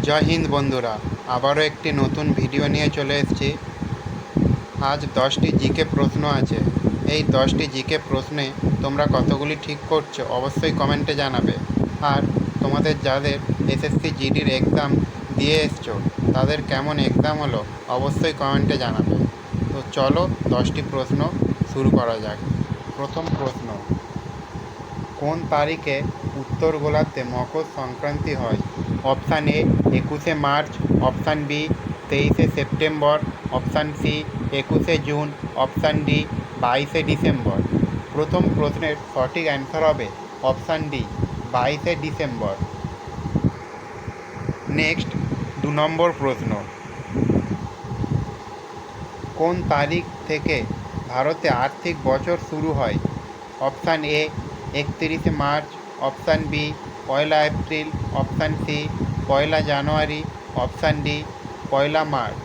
জয় হিন্দ বন্ধুরা, আবারও একটি নতুন ভিডিও নিয়ে চলে এসেছি। আজ 10টি জিকে প্রশ্ন আছে। এই 10টি জিকে প্রশ্নে তোমরা কতগুলি ঠিক করছো অবশ্যই কমেন্টে জানাবে। আর তোমাদের যাদের এসএসসি জিডির এক্সাম দিয়ে এসছো তাদের কেমন এক্সাম হলো অবশ্যই কমেন্টে জানাবে। তো চলো 10টি প্রশ্ন শুরু করা যাক। প্রথম প্রশ্ন, কোন তারিখে উত্তর গোলার্ধে মকর সংক্রান্তি হয়? অপশান এ 21শে মার্চ, অপশান বি 23শে সেপ্টেম্বর, অপশান সি 21শে জুন, অপশান ডি 22শে ডিসেম্বর। প্রথম প্রশ্নের সঠিক অ্যান্সার হবে অপশান ডি 22শে ডিসেম্বর। নেক্সট 2 নম্বর প্রশ্ন, কোন তারিখ থেকে ভারতে আর্থিক বছর শুরু হয়? অপশান এ 31শে March, option B 1 April, option C 1 January, option D 1 March.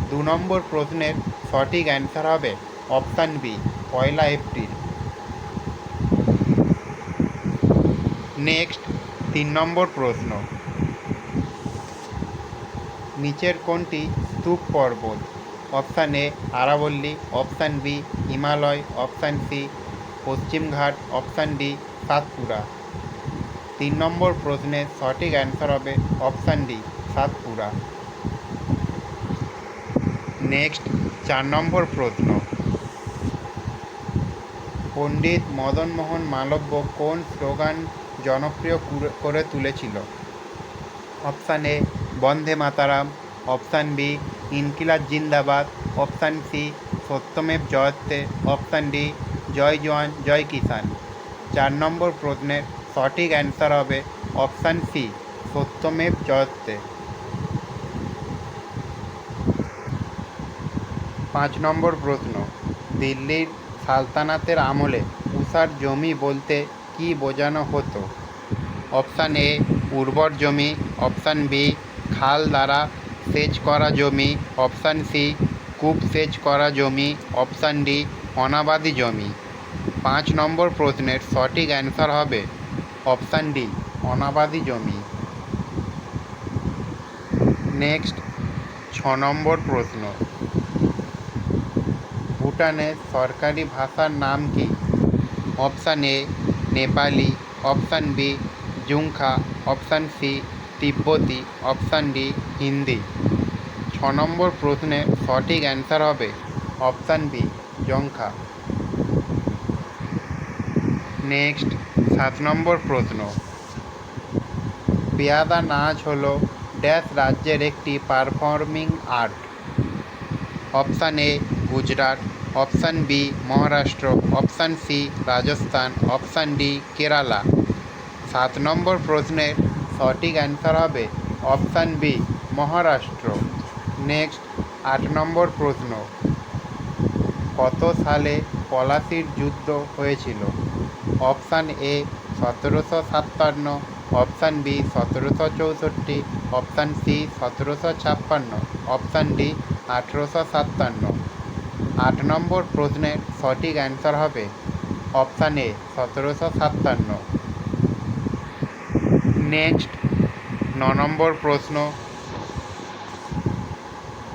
2 number প্রশ্নের সঠিক অ্যান্সার হবে অপশান বি 1 এপ্রিল। নেক্সট 3 নম্বর প্রশ্ন, নিচের কোনটি স্তূপ পর্বত? অপশান এ আরাবল্লী, option B Himalaya, option C Paschimghat, option D Satpura. 3 number প্রশ্নের সঠিক অ্যান্সার হবে option D Satpura. Next 4 number প্রশ্ন, পণ্ডিত মদনমোহন মালব্য কোন স্লোগান জনপ্রিয় করে তুলেছিল? Option A Vande Mataram, option B ইনকিলাব জিন্দাবাদ, অপশান সি সত্যমেব জয়তে, অপশান ডি জয় জওয়ান জয় কিষান। 4 নম্বর প্রশ্নের সঠিক অ্যান্সার হবে অপশান সি সত্যমেব জয়তে। 5 নম্বর প্রশ্ন, দিল্লির সালতানাতের আমলে উষার জমি বলতে কী বোঝানো হতো? অপশান এ উর্বর জমি, অপশান বি খাল দ্বারা সেচ করা জমি, অপশান সি কূপ সেচ করা জমি, অপশান ডি অনাবাদি জমি। 5 নম্বর প্রশ্নের সঠিক অ্যান্সার হবে অপশান ডি অনাবাদি জমি। নেক্সট 6 নম্বর প্রশ্ন, ভুটানের সরকারি ভাষার নাম কি? Option A Nepali, option B Dzongkha, option C তিব্বতী, অপশান ডি হিন্দি। 6 নম্বর প্রশ্নের সঠিক অ্যান্সার হবে option B Dzongkha. Next 7 number প্রশ্ন, পেয়াদা নাচ হল ড্যাশ রাজ্যের একটি performing art? Option A Gujarat, option B Maharashtra, option C Rajasthan, option D Kerala. 7 number প্রশ্নের সঠিক অ্যান্সার হবে option B Maharashtra. Next 8 number প্রশ্ন, কত সালে পলাশির যুদ্ধ হয়েছিল? Option A 1757, option B 1764, option C 1756, option D 1857। 8 নম্বর প্রশ্নের সঠিক অ্যান্সার হবে অপশান এ 1757। নেক্সট 9 নম্বর প্রশ্ন,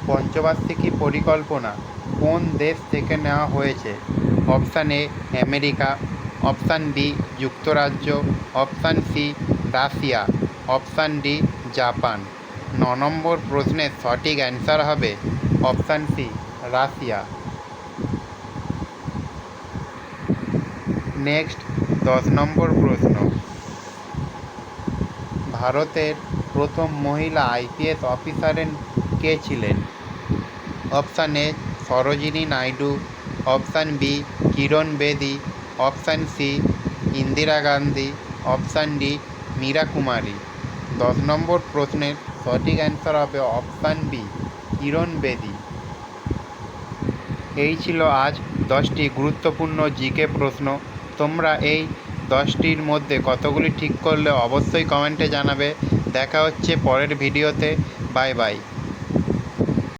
পঞ্চবার্ষিকী পরিকল্পনা কোন দেশ থেকে নেওয়া হয়েছে? Option A America, option B যুক্তরাজ্য, option C Russia, option D Japan. 9 number প্রশ্নের সঠিক অ্যান্সার হবে option C Russia. Next 10 number প্রশ্ন, ভারতের প্রথম মহিলা আইপিএস অফিসার কে ছিলেন? Option A Sarojini Naidu, option B Kiran Bedi, option C Indira Gandhi, option D Meera Kumari. 10 number প্রশ্নের সঠিক অ্যান্সার হবে অপশান বি কিরণ বেদি। এই ছিল আজ 10টি গুরুত্বপূর্ণ জিকে প্রশ্ন। তোমরা এই 10টির মধ্যে কতগুলি ঠিক করলে অবশ্যই কমেন্টে জানাবে। দেখা হচ্ছে পরের ভিডিওতে। Bye bye.